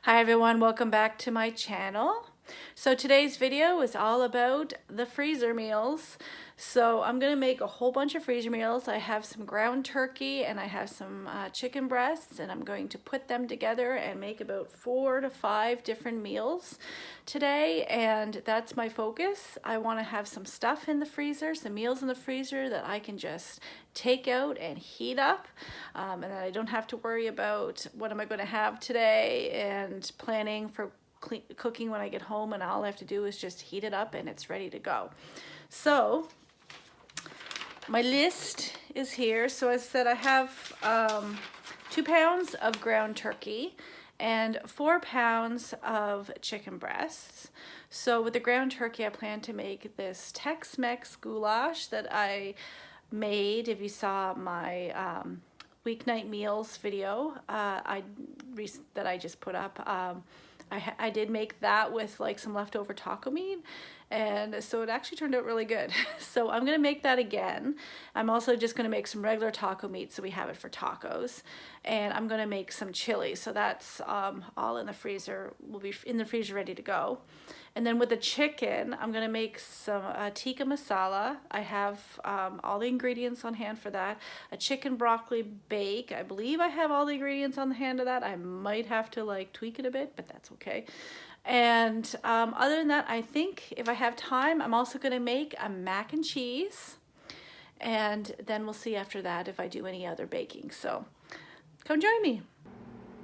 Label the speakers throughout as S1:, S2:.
S1: Hi everyone, welcome back to my channel. So today's video is all about the freezer meals. So I'm gonna make a whole bunch of freezer meals. I have some ground turkey and I have some chicken breasts, and I'm going to put them together and make about 4 to 5 different meals today, and that's my focus. I want to have some stuff in the freezer, some meals in the freezer that I can just take out and heat up, and then I don't have to worry about what am I going to have today and planning for cooking when I get home, and all I have to do is just heat it up and it's ready to go. So my list is here. So I said I have 2 pounds of ground turkey and 4 pounds of chicken breasts. So with the ground turkey, I plan to make this Tex-Mex goulash that I made. If you saw my weeknight meals video that I just put up, I did make that with like some leftover taco meat, and so it actually turned out really good. So I'm gonna make that again. I'm also just gonna make some regular taco meat so we have it for tacos, and I'm gonna make some chili. So that's all in the freezer, will be in the freezer ready to go. And then with the chicken, I'm gonna make some tikka masala. I have all the ingredients on hand for that. A chicken broccoli bake. I believe I have all the ingredients on the hand of that. I might have to like tweak it a bit, but that's okay. And other than that, I think if I have time, I'm also gonna make a mac and cheese. And then we'll see after that if I do any other baking. So come join me.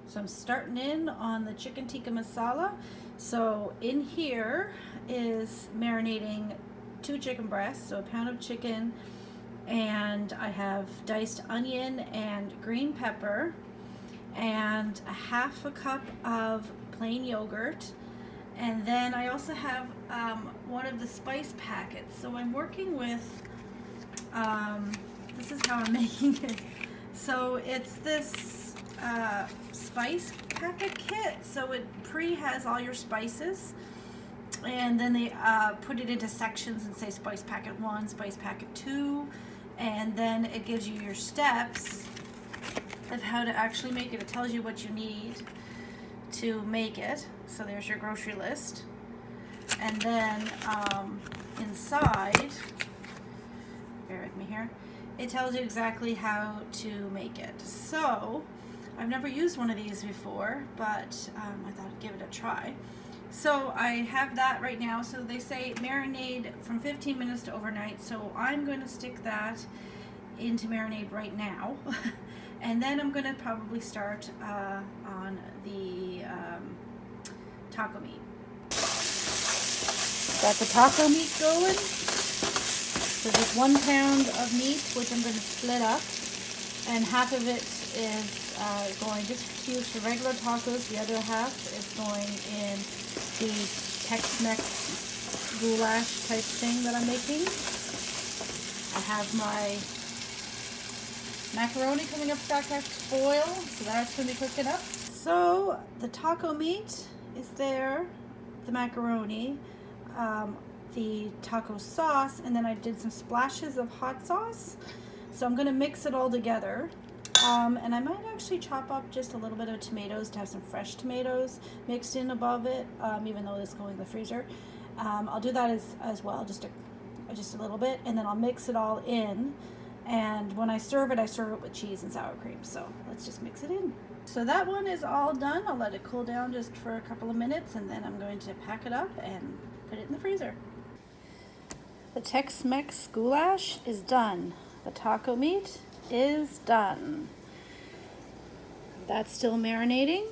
S1: So I'm starting in on the chicken tikka masala. So in here is marinating 2 chicken breasts, so a pound of chicken, and I have diced onion and green pepper, and a half a cup of plain yogurt, and then I also have one of the spice packets. So I'm working with, this is how I'm making it. So it's this spice packet kit, so it has all your spices, and then they put it into sections and say spice packet 1, spice packet 2, and then it gives you your steps of how to actually make it. It tells you what you need to make it. So there's your grocery list, and then inside, bear with me here, it tells you exactly how to make it. So I've never used one of these before, but I thought I'd give it a try. So I have that right now. So they say marinade from 15 minutes to overnight. So I'm going to stick that into marinade right now. And then I'm going to probably start on the taco meat. Got the taco meat going. So there's 1 pound of meat, which I'm going to split up, and half of it is going just to use for regular tacos. The other half is going in the Tex-Mex goulash type thing that I'm making. I have my macaroni coming up back after boil, so that's going to be cooking up. So the taco meat is there, the macaroni, the taco sauce, and then I did some splashes of hot sauce. So I'm going to mix it all together. And I might actually chop up just a little bit of tomatoes to have some fresh tomatoes mixed in above it, even though it's going in the freezer. I'll do that as well, just a little bit, and then I'll mix it all in. And when I serve it with cheese and sour cream. So let's just mix it in. So that one is all done. I'll let it cool down just for a couple of minutes, and then I'm going to pack it up and put it in the freezer. The Tex-Mex goulash is done. The taco meat is done. That's still marinating,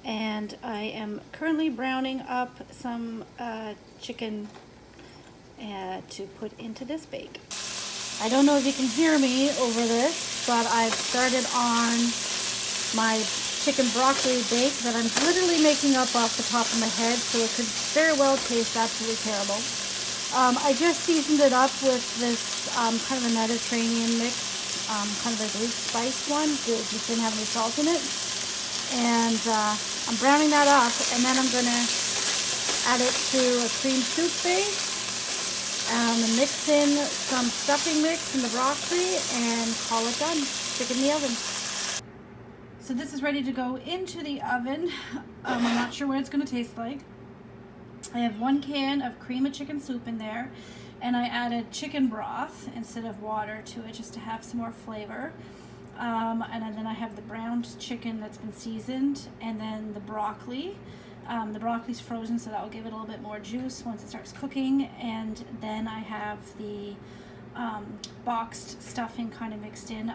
S1: and I am currently browning up some chicken to put into this bake. I don't know if you can hear me over this, but I've started on my chicken broccoli bake that I'm literally making up off the top of my head, so it could very well taste absolutely terrible. I just seasoned it up with this kind of a Mediterranean mix, kind of a Greek spice one. It just didn't have any salt in it. And I'm browning that up, and then I'm going to add it to a cream soup base, and mix in some stuffing mix in the broccoli, and call it done. Stick it in the oven. So this is ready to go into the oven. I'm not sure what it's going to taste like. I have 1 can of cream of chicken soup in there, and I added chicken broth instead of water to it just to have some more flavor. And then I have the browned chicken that's been seasoned, and then the broccoli. The broccoli's frozen, so that will give it a little bit more juice once it starts cooking. And then I have the boxed stuffing kind of mixed in.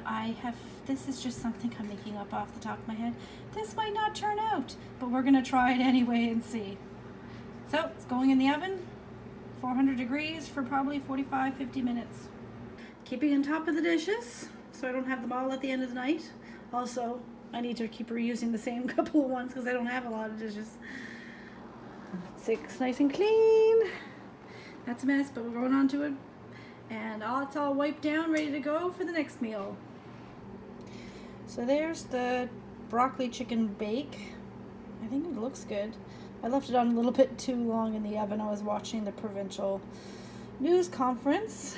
S1: This is just something I'm making up off the top of my head. This might not turn out, but we're gonna try it anyway and see. So it's going in the oven, 400 degrees for probably 45-50 minutes. Keeping on top of the dishes so I don't have them all at the end of the night. Also, I need to keep reusing the same couple of ones because I don't have a lot of dishes. Sink's nice and clean. That's a mess, but we're going on to it. And it's all wiped down, ready to go for the next meal. So there's the broccoli chicken bake. I think it looks good. I left it on a little bit too long in the oven. I was watching the provincial news conference.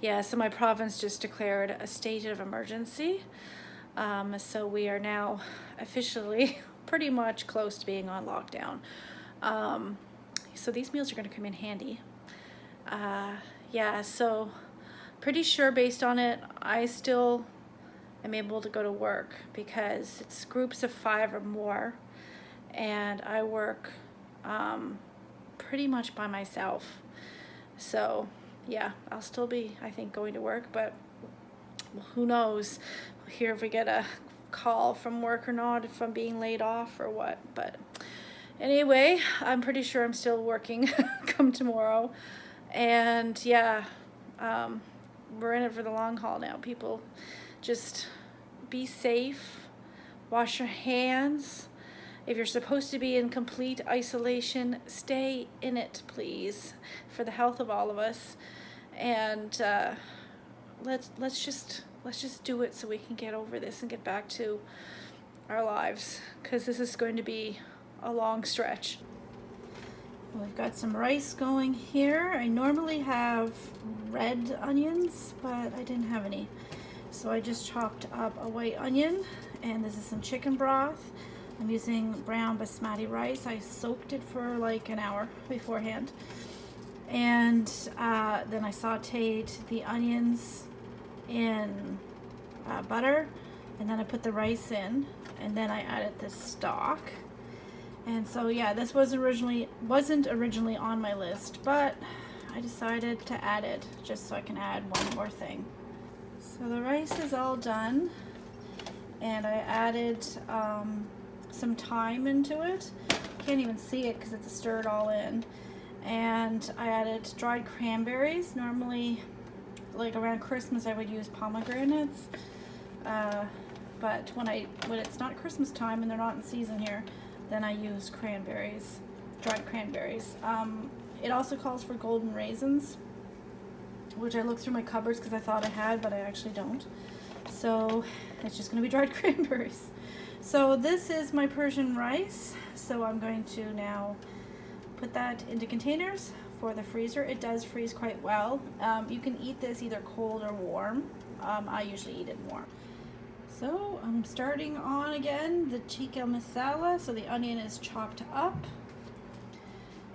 S1: Yeah, so my province just declared a state of emergency. So we are now officially pretty much close to being on lockdown. So these meals are going to come in handy. Yeah, so pretty sure based on it, I still am able to go to work because it's groups of 5 or more. And I work pretty much by myself. So yeah, I'll still be, I think, going to work, but who knows here if we get a call from work or not, if I'm being laid off or what. But anyway, I'm pretty sure I'm still working come tomorrow. And yeah, we're in it for the long haul now. People, just be safe, wash your hands. If you're supposed to be in complete isolation, stay in it, please, for the health of all of us. And let's just do it so we can get over this and get back to our lives, because this is going to be a long stretch. We've got some rice going here. I normally have red onions, but I didn't have any, so I just chopped up a white onion, and this is some chicken broth. I'm using brown basmati rice. I soaked it for like an hour beforehand. And then I sauteed the onions in butter, and then I put the rice in, and then I added the stock. And so yeah, this wasn't originally on my list, but I decided to add it just so I can add one more thing. So the rice is all done, and I added some thyme into it. Can't even see it because it's stirred all in. And I added dried cranberries. Normally, like around Christmas, I would use pomegranates, but when it's not Christmas time and they're not in season here, then I use cranberries, dried cranberries. It also calls for golden raisins, which I looked through my cupboards because I thought I had, but I actually don't. So it's just going to be dried cranberries. So this is my Persian rice. So I'm going to now put that into containers for the freezer. It does freeze quite well. You can eat this either cold or warm. I usually eat it warm. So I'm starting on again the tikka masala. So the onion is chopped up,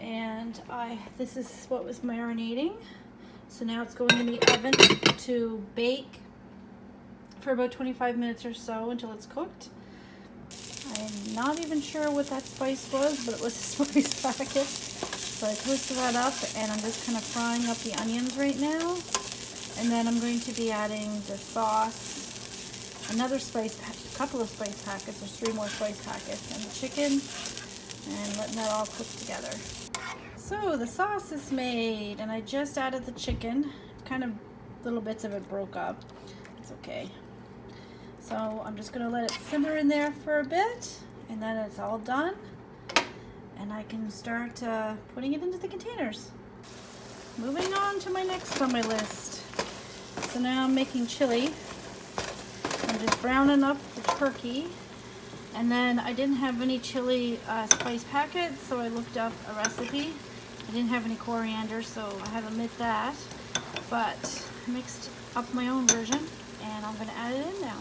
S1: and this is what was marinating. So now it's going in the oven to bake for about 25 minutes or so until it's cooked. I'm not even sure what that spice was, but it was a spice packet. So I twisted that up, and I'm just kind of frying up the onions right now. And then I'm going to be adding the sauce, another couple of spice packets, there's 3 more spice packets, and the chicken, and letting that all cook together. So the sauce is made, and I just added the chicken. Kind of little bits of it broke up. It's okay. So I'm just going to let it simmer in there for a bit, and then it's all done, and I can start putting it into the containers. Moving on to my next on my list. So now I'm making chili. I'm just browning up the turkey, and then I didn't have any chili spice packets, so I looked up a recipe. I didn't have any coriander, so I had to omit that, but I mixed up my own version, and I'm going to add it in now.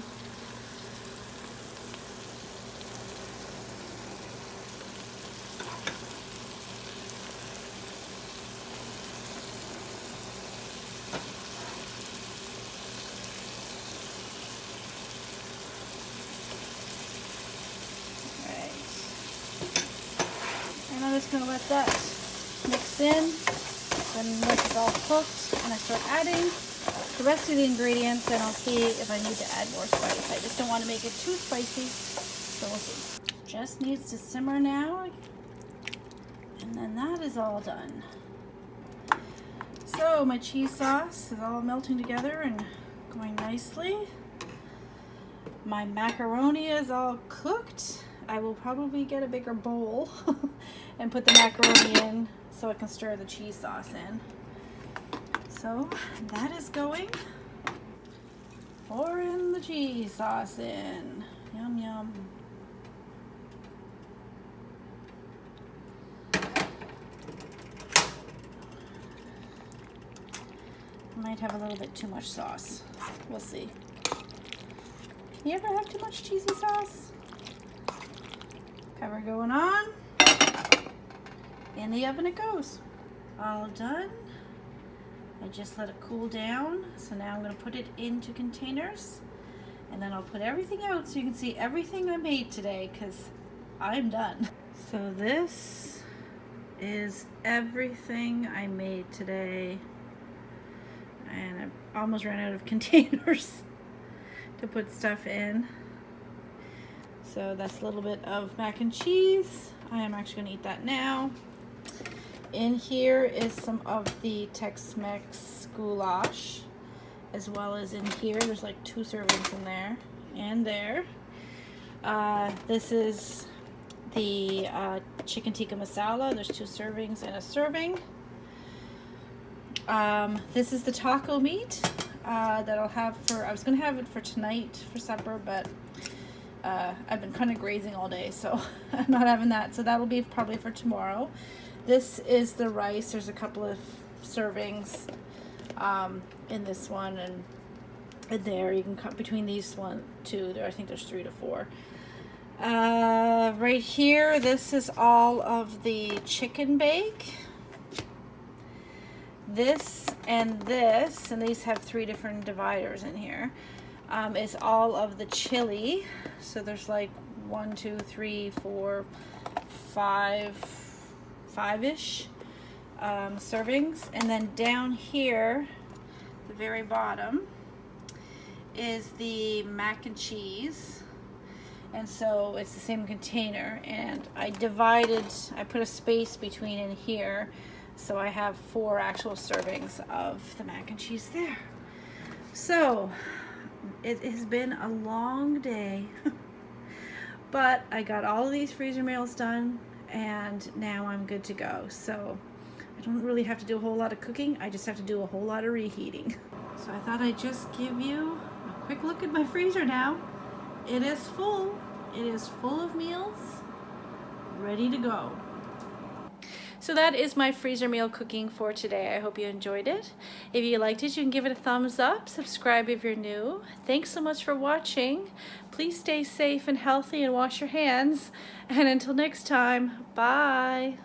S1: just going to let that mix in. Then once it's all cooked and I start adding the rest of the ingredients, then I'll see if I need to add more spice. I just don't want to make it too spicy, so we'll see. Just needs to simmer now, and then that is all done. So my cheese sauce is all melting together and going nicely. My macaroni is all cooked. I will probably get a bigger bowl and put the macaroni in so I can stir the cheese sauce in. So that is going. Pouring the cheese sauce in. Yum, yum. Might have a little bit too much sauce. We'll see. Can you ever have too much cheesy sauce? Cover going on. In the oven it goes. All done. I just let it cool down. So now I'm going to put it into containers. And then I'll put everything out so you can see everything I made today, because I'm done. So this is everything I made today. And I almost ran out of containers to put stuff in. So that's a little bit of mac and cheese. I am actually going to eat that now. In here is some of the Tex-Mex goulash, as well as in here, there's like 2 servings in there and there. This is the chicken tikka masala. There's 2 servings and a serving. This is the taco meat that I'll have for, I was going to have it for tonight for supper, but I've been kind of grazing all day, so I'm not having that. So that'll be probably for tomorrow. This is the rice. There's a couple of servings in this one and there. You can cut between these 2. There, I think there's 3 to 4. Right here, this is all of the chicken bake. This and this, and these have 3 different dividers in here, is all of the chili. So there's like 1, 2, 3, 4, 5-ish servings. And then down here, the very bottom, is the mac and cheese. And so it's the same container, and I put a space between in here, so I have 4 actual servings of the mac and cheese there. So it has been a long day, but I got all of these freezer meals done, and now I'm good to go. So I don't really have to do a whole lot of cooking. I just have to do a whole lot of reheating. So I thought I'd just give you a quick look at my freezer now. It is full. It is full of meals, ready to go. So that is my freezer meal cooking for today. I hope you enjoyed it. If you liked it, you can give it a thumbs up. Subscribe if you're new. Thanks so much for watching. Please stay safe and healthy and wash your hands. And until next time, bye.